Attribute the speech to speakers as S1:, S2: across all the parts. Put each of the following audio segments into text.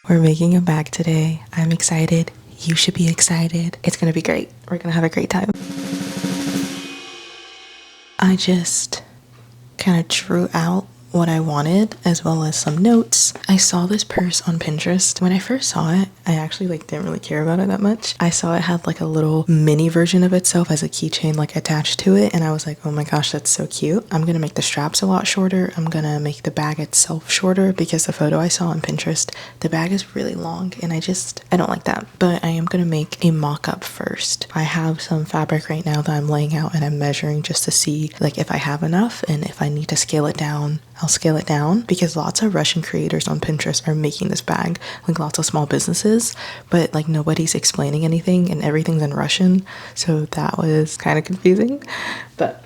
S1: We're making a bag today. I'm excited. You should be excited. It's gonna be great. We're gonna have a great time. I just kind of drew out what I wanted as well as some notes. I saw this purse on Pinterest. When I first saw it, I actually didn't really care about it that much. I saw it had like a little mini version of itself as a keychain attached to it, and I was like, oh my gosh, that's so cute. I'm gonna make the straps a lot shorter. I'm gonna make the bag itself shorter because the photo I saw on Pinterest, the bag is really long and I don't like that. But I am gonna make a mock-up first. I have some fabric right now that I'm laying out and I'm measuring just to see if I have enough, and if I need to scale it down, I'll scale it down, because lots of Russian creators on Pinterest are making this bag, lots of small businesses, but nobody's explaining anything and everything's in Russian, so that was kind of confusing. But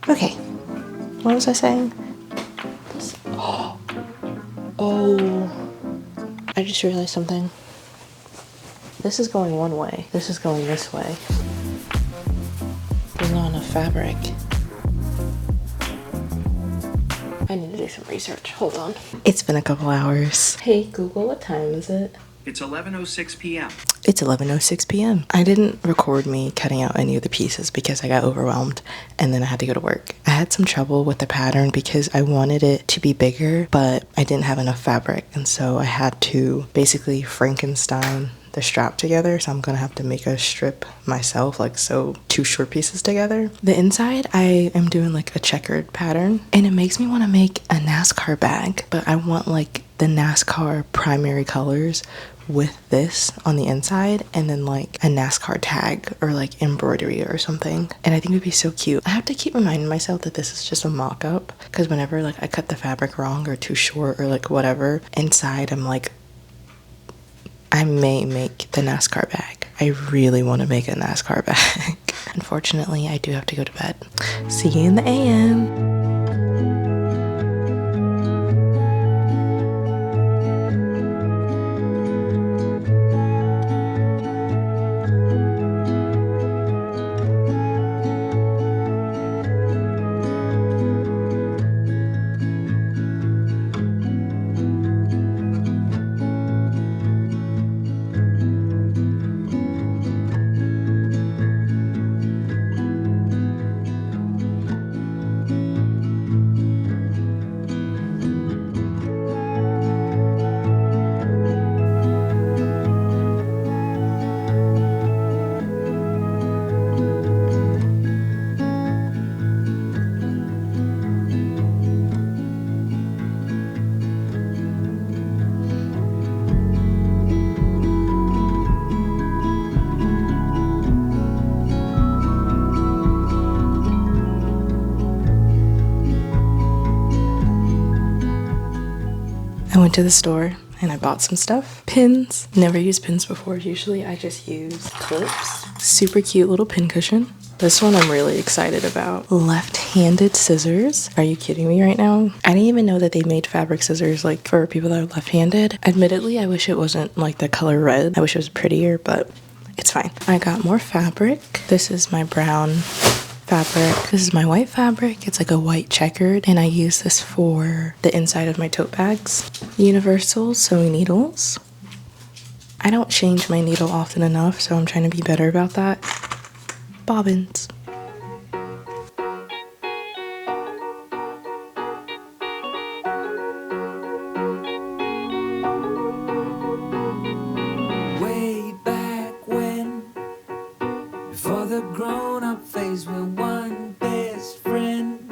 S1: okay, what was I saying? Oh, I just realized something. This is going one way. This is going this way. There's not enough fabric. I need to do some research. Hold on. It's been a couple hours. Hey, Google, what time is it?
S2: It's 11:06 p.m.
S1: It's 11:06 p.m. I didn't record me cutting out any of the pieces because I got overwhelmed and then I had to go to work. I had some trouble with the pattern because I wanted it to be bigger, but I didn't have enough fabric, and so I had to basically Frankenstein the strap together, so I'm gonna have to make a strip myself, sew two short pieces together. The inside, I am doing a checkered pattern, and it makes me want to make a NASCAR bag, but I want the NASCAR primary colors with this on the inside, and then a NASCAR tag or embroidery or something, and I think it would be so cute. I have to keep reminding myself that this is just a mock-up, because whenever I cut the fabric wrong or too short or whatever, inside I'm I may make the NASCAR bag. I really want to make a NASCAR bag. Unfortunately, I do have to go to bed. See you in the AM. I went to the store and I bought some stuff. Pins. Never used pins before. Usually I just use clips. Super cute little pin cushion. This one I'm really excited about. Left-handed scissors. Are you kidding me right now? I didn't even know that they made fabric scissors for people that are left-handed. Admittedly, I wish it wasn't the color red. I wish it was prettier, but it's fine. I got more fabric. This is my brown fabric. This is my white fabric. It's a white checkered, and I use this for the inside of my tote bags. Universal sewing needles. I don't change my needle often enough, so I'm trying to be better about that. Bobbins.
S3: Way back when, before the grown-up phase, we're one best friend.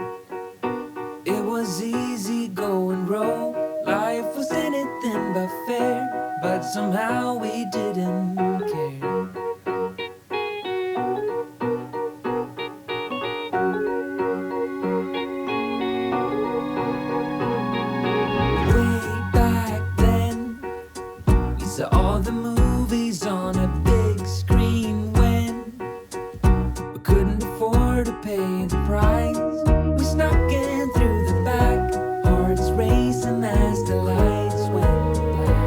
S3: It was easy going roll. Life was anything but fair, but somehow we didn't care. Way back then, we saw all the movies on a big screen when we couldn't afford to pay the price. We snuck in through the back, hearts racing as the lights went black.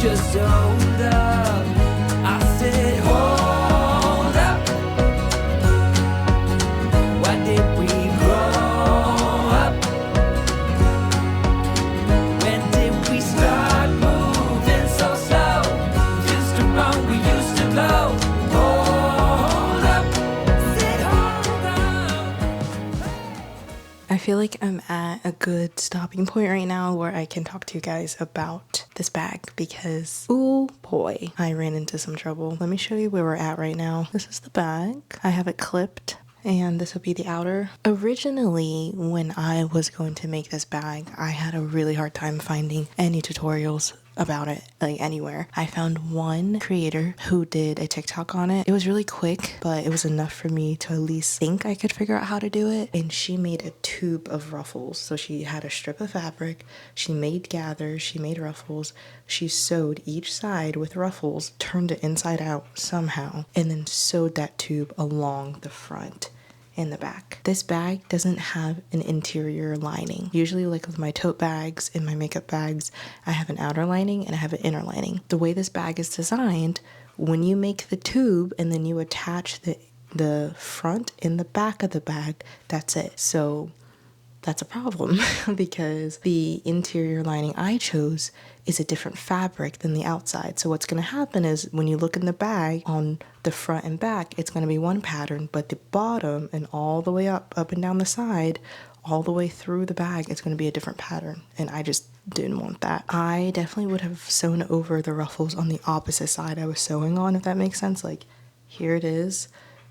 S3: just hold up. I said, hold up. Why did we grow up? When did we start moving so slow? Just the wrong we used to glow. Hold up. Said, hold up.
S1: I feel like I'm at a good stopping point right now where I can talk to you guys about this bag because, oh boy, I ran into some trouble. Let me show you where we're at right now. This is the bag. I have it clipped and this will be the outer. Originally, when I was going to make this bag, I had a really hard time finding any tutorials about it, like anywhere. I found one creator who did a TikTok on it. It was really quick, but it was enough for me to at least think I could figure out how to do it. And she made a tube of ruffles. So she had a strip of fabric, she made gathers, she made ruffles, she sewed each side with ruffles, turned it inside out somehow, and then sewed that tube along the front in the back. This bag doesn't have an interior lining. Usually, like with my tote bags and my makeup bags, I have an outer lining and I have an inner lining. The way this bag is designed, when you make the tube and then you attach the front and the back of the bag, that's it. So that's a problem because the interior lining I chose is a different fabric than the outside. So what's going to happen is when you look in the bag on the front and back, it's going to be one pattern, but the bottom and all the way up and down the side, all the way through the bag, it's going to be a different pattern. And I just didn't want that. I definitely would have sewn over the ruffles on the opposite side I was sewing on, if that makes sense. Like here it is.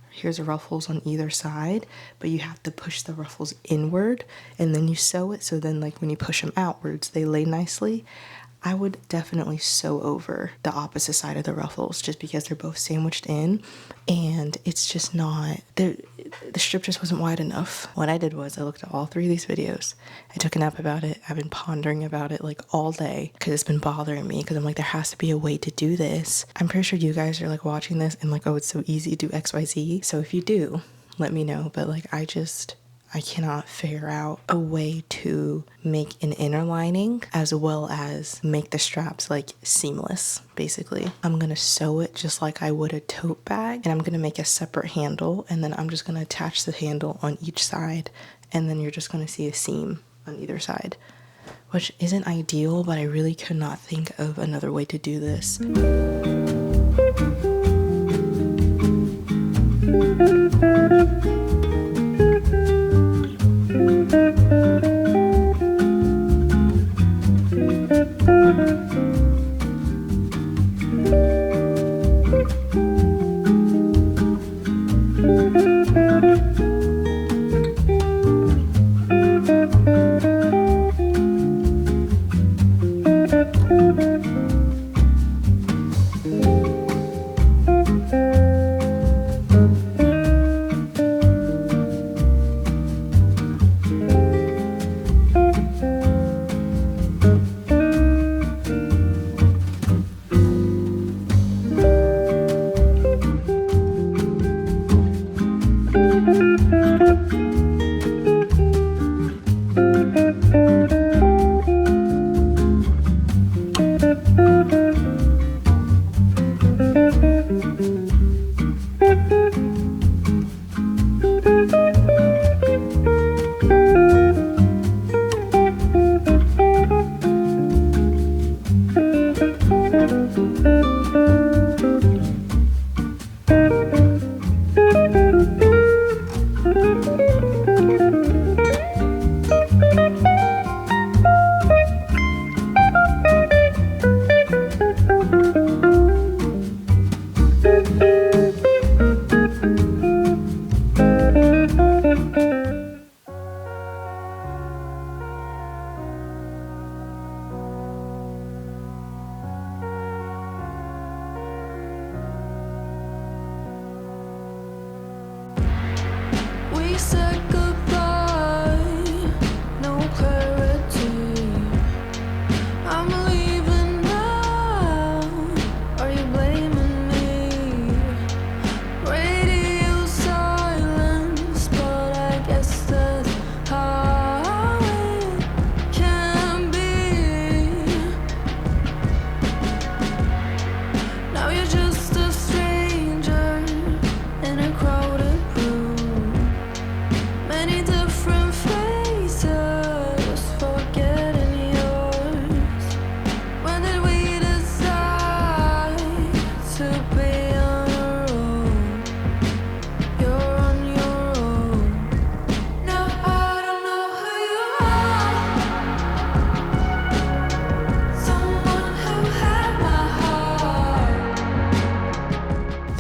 S1: Here's the ruffles on either side, but you have to push the ruffles inward and then you sew it. So then like when you push them outwards, they lay nicely. I would definitely sew over the opposite side of the ruffles just because they're both sandwiched in and it's just not, the strip just wasn't wide enough. What I did was I looked at all three of these videos. I took a nap about it. I've been pondering about it like all day because it's been bothering me because I'm like, there has to be a way to do this. I'm pretty sure you guys are like watching this and like, oh, it's so easy to do XYZ. So if you do, let me know. But like, I cannot figure out a way to make an inner lining as well as make the straps like seamless, basically. I'm gonna sew it just like I would a tote bag and I'm gonna make a separate handle and then I'm just gonna attach the handle on each side and then you're just gonna see a seam on either side, which isn't ideal, but I really could not think of another way to do this.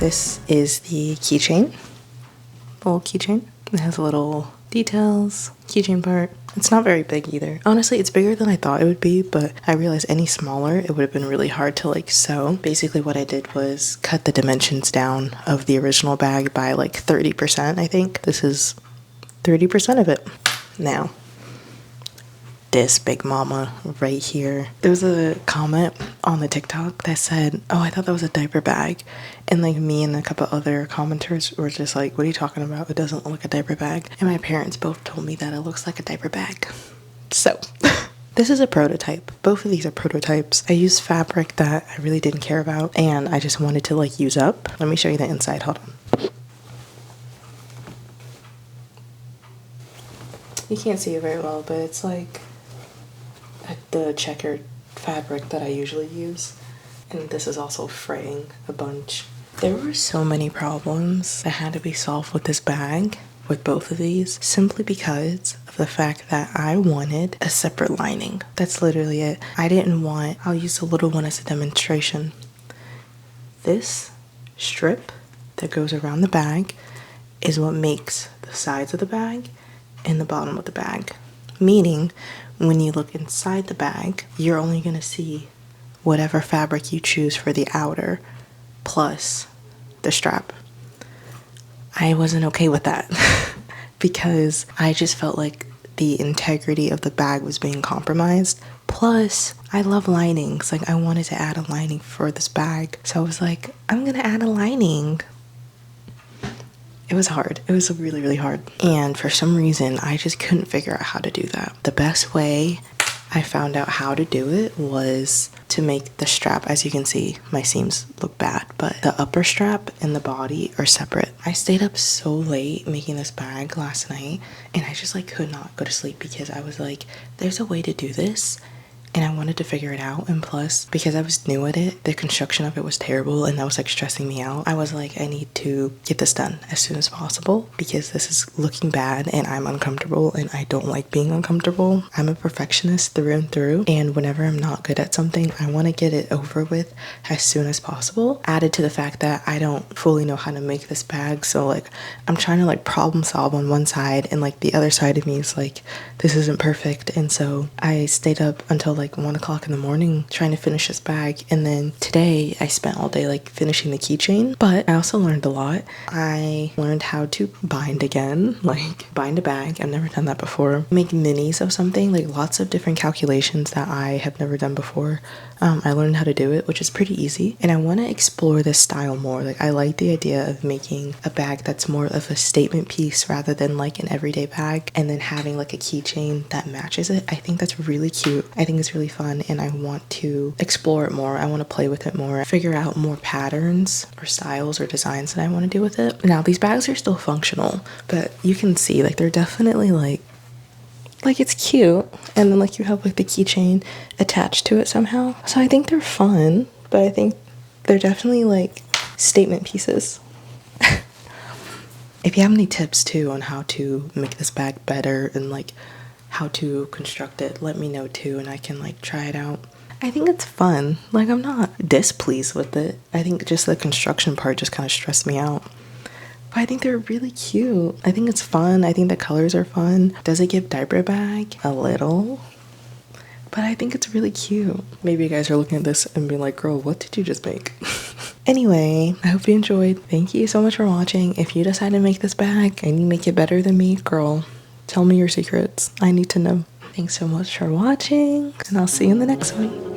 S1: This is the keychain. Little keychain. It has little details, keychain part. It's not very big either. Honestly, it's bigger than I thought it would be, but I realized any smaller, it would have been really hard to like sew. Basically what I did was cut the dimensions down of the original bag by like 30%, I think. This is 30% of it. Now, this big mama right here. There was a comment on the TikTok that said, oh, I thought that was a diaper bag. And like me and a couple other commenters were just like, what are you talking about? It doesn't look like a diaper bag. And my parents both told me that it looks like a diaper bag. So this is a prototype. Both of these are prototypes. I used fabric that I really didn't care about and I just wanted to like use up. Let me show you the inside. Hold on. You can't see it very well, but it's like the checkered fabric that I usually use, and this is also fraying a bunch. There were so many problems that had to be solved with this bag, with both of these, simply because of the fact that I wanted a separate lining. That's literally it. I didn't want, I'll use the little one as a demonstration. This strip that goes around the bag is what makes the sides of the bag and the bottom of the bag, meaning when you look inside the bag, you're only going to see whatever fabric you choose for the outer plus the strap. I wasn't okay with that because I just felt like the integrity of the bag was being compromised. Plus, I love linings. Like, I wanted to add a lining for this bag. So I was like, I'm going to add a lining. It was hard. It was really, really hard. And for some reason, I just couldn't figure out how to do that. The best way I found out how to do it was to make the strap, as you can see, my seams look bad, but the upper strap and the body are separate. I stayed up so late making this bag last night and I just like could not go to sleep because I was like, there's a way to do this. And I wanted to figure it out, and plus, because I was new at it, the construction of it was terrible and that was like stressing me out. I was like, I need to get this done as soon as possible because this is looking bad and I'm uncomfortable and I don't like being uncomfortable. I'm a perfectionist through and through, and whenever I'm not good at something, I want to get it over with as soon as possible. Added to the fact that I don't fully know how to make this bag, so like I'm trying to like problem solve on one side and like the other side of me is like, this isn't perfect. And so I stayed up until like 1 o'clock in the morning trying to finish this bag, and then today I spent all day like finishing the keychain. But I also learned a lot. I learned how to bind again, like bind a bag. I've never done that before. Make minis of something, like lots of different calculations that I have never done before. I learned how to do it, which is pretty easy, and I want to explore this style more. Like I like the idea of making a bag that's more of a statement piece rather than like an everyday bag, and then having like a keychain that matches it. I think that's really cute. I think it's really fun, and I want to explore it more. I want to play with it more, figure out more patterns or styles or designs that I want to do with it. Now these bags are still functional, but you can see like they're definitely like it's cute, and then like you have like the keychain attached to it somehow. So I think they're fun, but I think they're definitely like statement pieces. If you have any tips too on how to make this bag better and like how to construct it, let me know too, and I can like try it out. I think it's fun. Like I'm not displeased with it. I think just the construction part just kind of stressed me out. But I think they're really cute. I think it's fun. I think the colors are fun. Does it give diaper bag? A little. But I think it's really cute. Maybe you guys are looking at this and being like, girl, what did you just make? Anyway, I hope you enjoyed. Thank you so much for watching. If you decide to make this bag and you make it better than me, girl, tell me your secrets. I need to know. Thanks so much for watching, and I'll see you in the next one.